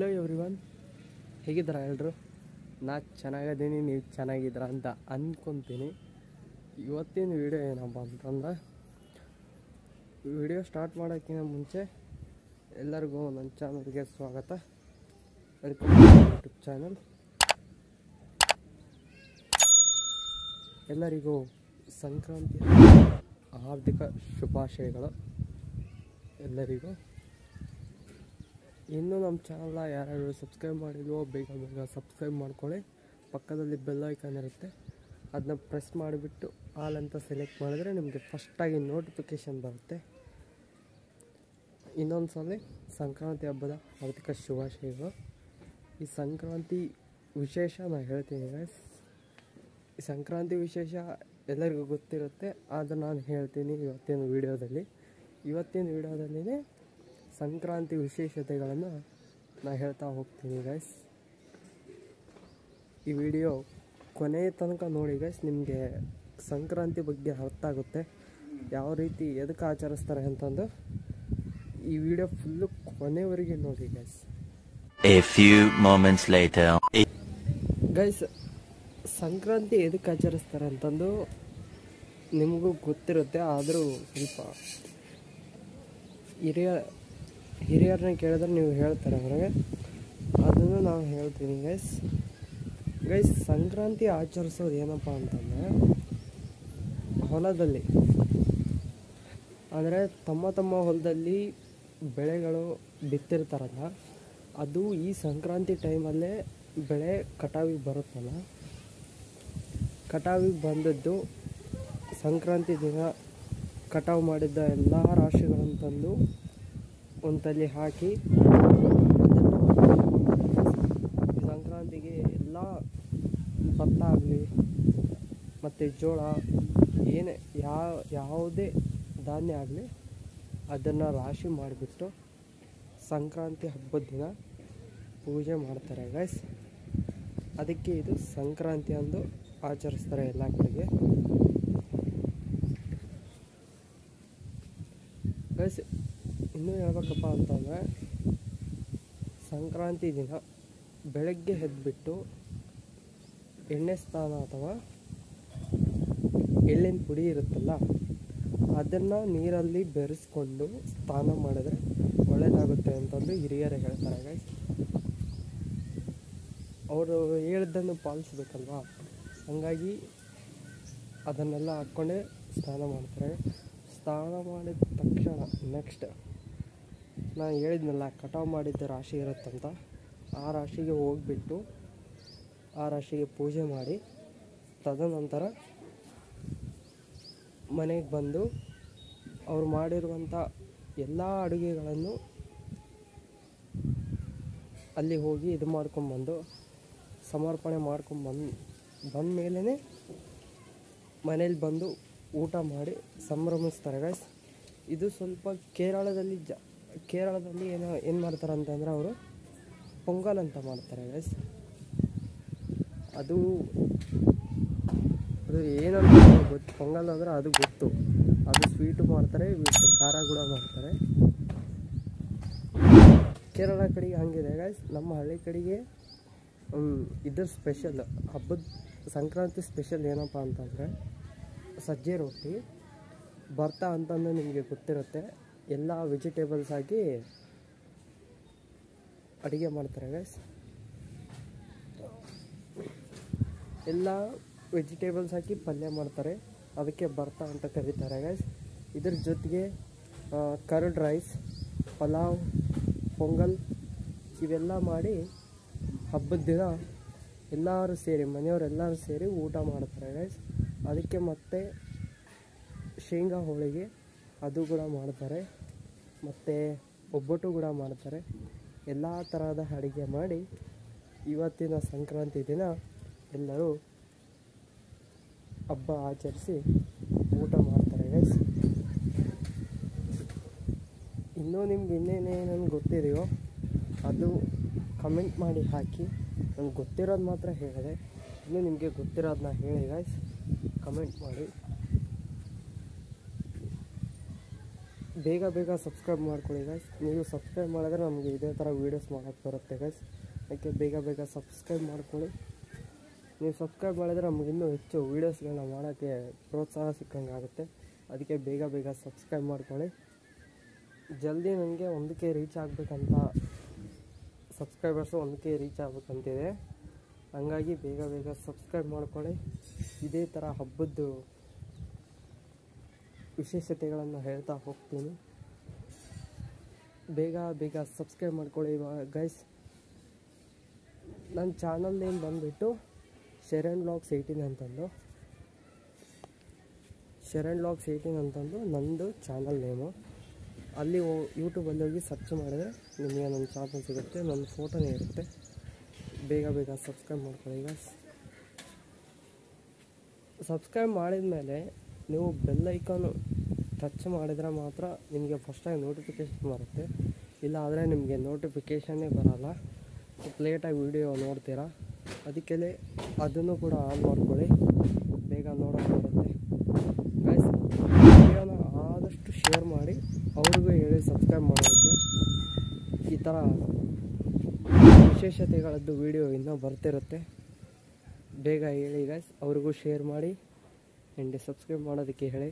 Hello everyone, ಹೇಗಿದ್ದೀರಾ ಎಲ್ಲರೂ? ನಾ ಚೆನ್ನಾಗಿದ್ದೀನಿ, ನೀವು ಚೆನ್ನಾಗಿದ್ದೀರಾ ಅಂತ ಅಂದ್ಕೊತೀನಿ. ಇವತ್ತಿನ ವಿಡಿಯೋ ಏನಪ್ಪ ಅಂತಂದ್ರೆ, ವಿಡಿಯೋ ಸ್ಟಾರ್ಟ್ ಮಾಡೋಕ್ಕಿಂತ ಮುಂಚೆ ಎಲ್ಲರಿಗೂ ನನ್ನ ಚಾನಲ್ಗೆ ಸ್ವಾಗತ. Welcome to YouTube channel. ಎಲ್ಲರಿಗೂ ಸಂಕ್ರಾಂತಿ ಹಾರ್ದಿಕ ಶುಭಾಶಯಗಳು ಎಲ್ಲರಿಗೂ. ಇನ್ನೂ ನಮ್ಮ ಚಾನಲ್ನ ಯಾರ್ಯಾರು ಸಬ್ಸ್ಕ್ರೈಬ್ ಮಾಡಿಲ್ವೋ ಬೇಗ ಸಬ್ಸ್ಕ್ರೈಬ್ ಮಾಡ್ಕೊಳ್ಳಿ. ಪಕ್ಕದಲ್ಲಿ ಬೆಲ್ ಐಕಾನ್ ಇರುತ್ತೆ, ಅದನ್ನ ಪ್ರೆಸ್ ಮಾಡಿಬಿಟ್ಟು ಆಲ್ ಅಂತ ಸೆಲೆಕ್ಟ್ ಮಾಡಿದ್ರೆ ನಿಮಗೆ ಫಸ್ಟಾಗಿ ನೋಟಿಫಿಕೇಷನ್ ಬರುತ್ತೆ. ಇನ್ನೊಂದು ಸಲ ಸಂಕ್ರಾಂತಿ ಹಬ್ಬದ ಹಾರ್ದಿಕ ಶುಭಾಶಯಗಳು. ಈ ಸಂಕ್ರಾಂತಿ ವಿಶೇಷ ನಾನು ಹೇಳ್ತೀನಿ ಗೈಸ್. ಈ ಸಂಕ್ರಾಂತಿ ವಿಶೇಷ ಎಲ್ಲರಿಗೂ ಗೊತ್ತಿರುತ್ತೆ, ಆದರೆ ನಾನು ಹೇಳ್ತೀನಿ ಇವತ್ತಿನ ವಿಡಿಯೋದಲ್ಲಿ ಸಂಕ್ರಾಂತಿ ವಿಶೇಷತೆಗಳನ್ನು ನಾನು ಹೇಳ್ತಾ ಹೋಗ್ತೀನಿ ಗೈಸ್. ಈ ವಿಡಿಯೋ ಕೊನೆಯ ತನಕ ನೋಡಿ ಗೈಸ್, ನಿಮಗೆ ಸಂಕ್ರಾಂತಿ ಬಗ್ಗೆ ಅರ್ಥ ಆಗುತ್ತೆ, ಯಾವ ರೀತಿ ಎದಕ್ಕೆ ಆಚರಿಸ್ತಾರೆ ಅಂತಂದು. ಈ ವಿಡಿಯೋ ಫುಲ್ಲು ಕೊನೆವರೆಗೆ ನೋಡಿ guys. A few moments later. Guys, Sankranti ಎದಕ್ಕೆ ಆಚರಿಸ್ತಾರೆ ಅಂತಂದು ನಿಮಗೂ ಗೊತ್ತಿರುತ್ತೆ, ಆದರೂ ಸ್ವಲ್ಪ ಹಿರಿಯರನ್ನ ಕೇಳಿದ್ರೆ ನೀವು ಹೇಳ್ತಾರೆ ಹೊರಗೆ, ಅದನ್ನು ನಾವು ಹೇಳ್ತೀನಿ ಗೈಸ್. ಸಂಕ್ರಾಂತಿ ಆಚರಿಸೋದು ಏನಪ್ಪ ಅಂತಂದರೆ, ಹೊಲದಲ್ಲಿ ಅಂದರೆ ತಮ್ಮ ಹೊಲದಲ್ಲಿ ಬೆಳೆಗಳು ಬಿತ್ತಿರ್ತಾರಲ್ಲ, ಅದು ಈ ಸಂಕ್ರಾಂತಿ ಟೈಮಲ್ಲೇ ಬೆಳೆ ಕಟಾವಿಗೆ ಬರುತ್ತಲ್ಲ, ಕಟಾವಿಗೆ ಬಂದದ್ದು ಸಂಕ್ರಾಂತಿ ದಿನ ಕಟಾವು ಮಾಡಿದ್ದ ಎಲ್ಲ ರಾಶಿಗಳನ್ನು ತಂದು ಒಂದು ತಲೆ ಹಾಕಿ, ಸಂಕ್ರಾಂತಿಗೆ ಎಲ್ಲ ಭತ್ತ ಆಗಲಿ ಮತ್ತು ಜೋಳ ಏನೇ ಯಾವುದೇ ಧಾನ್ಯ ಆಗಲಿ ಅದನ್ನು ರಾಶಿ ಮಾಡಿಬಿಟ್ಟು ಸಂಕ್ರಾಂತಿ ಹಬ್ಬದ ದಿನ ಪೂಜೆ ಮಾಡ್ತಾರೆ ಗೈಸ್. ಅದಕ್ಕೆ ಇದು ಸಂಕ್ರಾಂತಿ ಅಂದು ಆಚರಿಸ್ತಾರೆ ಎಲ್ಲ ಕಡೆಗೆ ಗೈಸ್. ಇನ್ನೂ ಹೇಳ್ಬೇಕಪ್ಪ ಅಂತಂದರೆ, ಸಂಕ್ರಾಂತಿ ದಿನ ಬೆಳಗ್ಗೆ ಎದ್ದುಬಿಟ್ಟು ಎಣ್ಣೆ ಸ್ನಾನ ಅಥವಾ ಎಳ್ಳಿನ ಪುಡಿ ಇರುತ್ತಲ್ಲ, ಅದನ್ನು ನೀರಲ್ಲಿ ಬೆರೆಸ್ಕೊಂಡು ಸ್ನಾನ ಮಾಡಿದ್ರೆ ಒಳ್ಳೆಯದಾಗುತ್ತೆ ಅಂತಂದು ಹಿರಿಯರೇ ಹೇಳ್ತಾರೆ ಗೈಸ್. ಅವರು ಹೇಳಿದ್ದನ್ನು ಪಾಲಿಸ್ಬೇಕಲ್ವಾ, ಹಾಗಾಗಿ ಅದನ್ನೆಲ್ಲ ಹಾಕ್ಕೊಂಡೇ ಸ್ನಾನ ಮಾಡ್ತಾರೆ. ಸ್ನಾನ ಮಾಡಿದ ತಕ್ಷಣ ನೆಕ್ಸ್ಟ್ ನಾನು ಹೇಳಿದ್ನಲ್ಲ, ಕಟಾವು ಮಾಡಿದ್ದ ರಾಶಿ ಇರುತ್ತಂತ, ಆ ರಾಶಿಗೆ ಹೋಗಿಬಿಟ್ಟು ಆ ರಾಶಿಗೆ ಪೂಜೆ ಮಾಡಿ, ತದನಂತರ ಮನೆಗೆ ಬಂದು ಅವ್ರು ಮಾಡಿರುವಂಥ ಎಲ್ಲ ಅಡುಗೆಗಳನ್ನು ಅಲ್ಲಿ ಹೋಗಿ ಇದು ಮಾಡ್ಕೊಂಬಂದು ಸಮರ್ಪಣೆ ಬಂದ ಮೇಲೇ ಮನೇಲಿ ಬಂದು ಊಟ ಮಾಡಿ ಸಂಭ್ರಮಿಸ್ತಾರೆ ಗೈಸ್. ಇದು ಸ್ವಲ್ಪ ಕೇರಳದಲ್ಲಿ ಏನು ಮಾಡ್ತಾರೆ ಅಂತಂದರೆ, ಅವರು ಪೊಂಗಲ್ ಅಂತ ಮಾಡ್ತಾರೆ ಗೈಸ್. ಅದು ಏನಂತ ಗೊತ್ತು, ಪೊಂಗಲ್ ಅಂದರೆ ಅದು ಗೊತ್ತು. ಅದು ಸ್ವೀಟು ಮಾಡ್ತಾರೆ, ಖಾರ ಕೂಡ ಮಾಡ್ತಾರೆ. ಕೇರಳ ಕಡೆಗೆ ಹಂಗಿದೆ ಗೈಸ್. ನಮ್ಮ ಹಳ್ಳಿ ಕಡೆಗೆ ಇದ್ರ ಸ್ಪೆಷಲ್ ಹಬ್ಬದ ಸಂಕ್ರಾಂತಿ ಸ್ಪೆಷಲ್ ಏನಪ್ಪ ಅಂತಂದರೆ, ಸಜ್ಜೆ ರೊಟ್ಟಿ ಭರ್ತಾ ಅಂತಂದು ನಿಮಗೆ ಗೊತ್ತಿರುತ್ತೆ. ಎಲ್ಲ ವೆಜಿಟೇಬಲ್ಸ್ ಹಾಕಿ ಅಡುಗೆ ಮಾಡ್ತಾರೆ ಗೈಸ್. ಎಲ್ಲ ವೆಜಿಟೇಬಲ್ಸ್ ಹಾಕಿ ಪಲ್ಯ ಮಾಡ್ತಾರೆ, ಅದಕ್ಕೆ ಭರ್ತಾ ಅಂತ ಕರೀತಾರೆ ಗೈಸ್. ಇದ್ರ ಜೊತೆಗೆ ಕರ್ಡ್ ರೈಸ್, ಪಲಾವ್, ಪೊಂಗಲ್ ಇವೆಲ್ಲ ಮಾಡಿ ಹಬ್ಬದ ದಿನ ಎಲ್ಲರೂ ಸೇರಿ, ಮನೆಯವರೆಲ್ಲರೂ ಸೇರಿ ಊಟ ಮಾಡ್ತಾರೆ ಗೈಸ್. ಅದಕ್ಕೆ ಮತ್ತೆ ಶೇಂಗಾ ಹೋಳಿಗೆ ಅದು ಕೂಡ ಮಾಡ್ತಾರೆ, ಮತ್ತು ಒಬ್ಬಟ್ಟು ಕೂಡ ಮಾಡ್ತಾರೆ. ಎಲ್ಲ ಥರದ ಅಡುಗೆ ಮಾಡಿ ಇವತ್ತಿನ ಸಂಕ್ರಾಂತಿ ದಿನ ಎಲ್ಲರೂ ಹಬ್ಬ ಆಚರಿಸಿ ಊಟ ಮಾಡ್ತಾರೆ ಗೈಸ್. ಇನ್ನೂ ನಿಮ್ಗೆ ಇನ್ನೇನೇನು ಗೊತ್ತಿದೆಯೋ ಅದು ಕಮೆಂಟ್ ಮಾಡಿ ಹಾಕಿ. ನನಗೆ ಗೊತ್ತಿರೋದು ಮಾತ್ರ ಹೇಳಿದೆ, ಇನ್ನೂ ನಿಮಗೆ ಗೊತ್ತಿರೋದನ್ನ ಹೇಳಿ ಗೈಸ್, ಕಮೆಂಟ್ ಮಾಡಿ. ಬೇಗ ಬೇಗ ಸಬ್ಸ್ಕ್ರೈಬ್ ಮಾಡ್ಕೊಳ್ಳಿ ಗೈಸ್. ನೀವು ಸಬ್ಸ್ಕ್ರೈಬ್ ಮಾಡಿದ್ರೆ ನಮಗೆ ಇದೇ ಥರ ವೀಡಿಯೋಸ್ ಮಾಡೋಕ್ಕೆ ಬರುತ್ತೆ ಗೈಸ್. ಅದಕ್ಕೆ ಬೇಗ ಬೇಗ ಸಬ್ಸ್ಕ್ರೈಬ್ ಮಾಡ್ಕೊಳ್ಳಿ. ನೀವು ಸಬ್ಸ್ಕ್ರೈಬ್ ಮಾಡಿದ್ರೆ ನಮಗೆ ಇನ್ನೂ ಹೆಚ್ಚು ವೀಡಿಯೋಸ್ಗಳನ್ನ ಮಾಡೋಕ್ಕೆ ಪ್ರೋತ್ಸಾಹ ಸಿಕ್ಕಂಗೆ ಆಗುತ್ತೆ. ಅದಕ್ಕೆ ಬೇಗ ಬೇಗ ಸಬ್ಸ್ಕ್ರೈಬ್ ಮಾಡ್ಕೊಳ್ಳಿ. ಜಲ್ದಿ ನನಗೆ 1K ರೀಚ್ ಆಗಬೇಕಂತ, ಸಬ್ಸ್ಕ್ರೈಬರ್ಸು 1K ರೀಚ್ ಆಗಬೇಕಂತಿದೆ. ಹಂಗಾಗಿ ಬೇಗ ಬೇಗ ಸಬ್ಸ್ಕ್ರೈಬ್ ಮಾಡ್ಕೊಳ್ಳಿ. ಇದೇ ಥರ ಹಬ್ಬದ್ದು ವಿಶೇಷತೆಗಳನ್ನು ಹೇಳ್ತಾ ಹೋಗ್ತೀನಿ. ಬೇಗ ಬೇಗ ಸಬ್ಸ್ಕ್ರೈಬ್ ಮಾಡ್ಕೊಳ್ಳಿ ಗೈಸ್. ನನ್ನ ಚಾನಲ್ ನೇಮ್ ಬಂದುಬಿಟ್ಟು ಶರಣ್ ವ್ಲಾಗ್ಸ್ 18 ಅಂತಂದು, ಶರಣ್ ವ್ಲಾಗ್ಸ್ 18 ಅಂತಂದು ನಂದು ಚಾನಲ್ ನೇಮು. ಅಲ್ಲಿ ಯೂಟ್ಯೂಬಲ್ಲಿ ಹೋಗಿ ಸರ್ಚ್ ಮಾಡಿದ್ರೆ ನಿಮಗೆ ನನ್ನ ಚಾನಲ್ ಸಿಗುತ್ತೆ, ನನ್ನ ಫೋಟೋನೇ ಇರುತ್ತೆ. ಬೇಗ ಬೇಗ ಸಬ್ಸ್ಕ್ರೈಬ್ ಮಾಡ್ಕೊಳ್ಳಿ ಗೈಸ್. ಸಬ್ಸ್ಕ್ರೈಬ್ ಮಾಡಿದ ಮೇಲೆ ನೀವು ಬೆಲ್ ಐಕಾನು ಟಚ್ ಮಾಡಿದ್ರೆ ಮಾತ್ರ ನಿಮಗೆ ಫಸ್ಟಾಗಿ ನೋಟಿಫಿಕೇಷನ್ ಬರುತ್ತೆ. ಇಲ್ಲ ಆದರೆ ನಿಮಗೆ ನೋಟಿಫಿಕೇಷನ್ನೇ ಬರೋಲ್ಲ, ಲೇಟಾಗಿ ವೀಡಿಯೋ ನೋಡ್ತೀರಾ. ಅದಕ್ಕೆ ಅದನ್ನು ಕೂಡ ಆನ್ ಮಾಡ್ಕೊಳ್ಳಿ, ಬೇಗ ನೋಡೋಕ್ಕೆ ಬರುತ್ತೆ ಗೈಸ್. ವೀಡಿಯೋನ ಆದಷ್ಟು ಶೇರ್ ಮಾಡಿ, ಅವ್ರಿಗೂ ಹೇಳಿ ಸಬ್ಸ್ಕ್ರೈಬ್ ಮಾಡೋದಕ್ಕೆ. ಈ ಥರ ವಿಶೇಷತೆಗಳದ್ದು ವೀಡಿಯೋ ಇನ್ನೂ ಬರ್ತಿರುತ್ತೆ. ಬೇಗ ಹೇಳಿ ಗೈಸ್, ಅವ್ರಿಗೂ ಶೇರ್ ಮಾಡಿ ಆ್ಯಂಡ್ ಸಬ್ಸ್ಕ್ರೈಬ್ ಮಾಡೋದಕ್ಕೆ ಹೇಳಿ.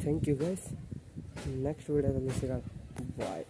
Thank you guys. ನೆಕ್ಸ್ಟ್ ವೀಡಿಯೋದಲ್ಲಿ ಸಿಗೋಣ. ಬಾಯ್.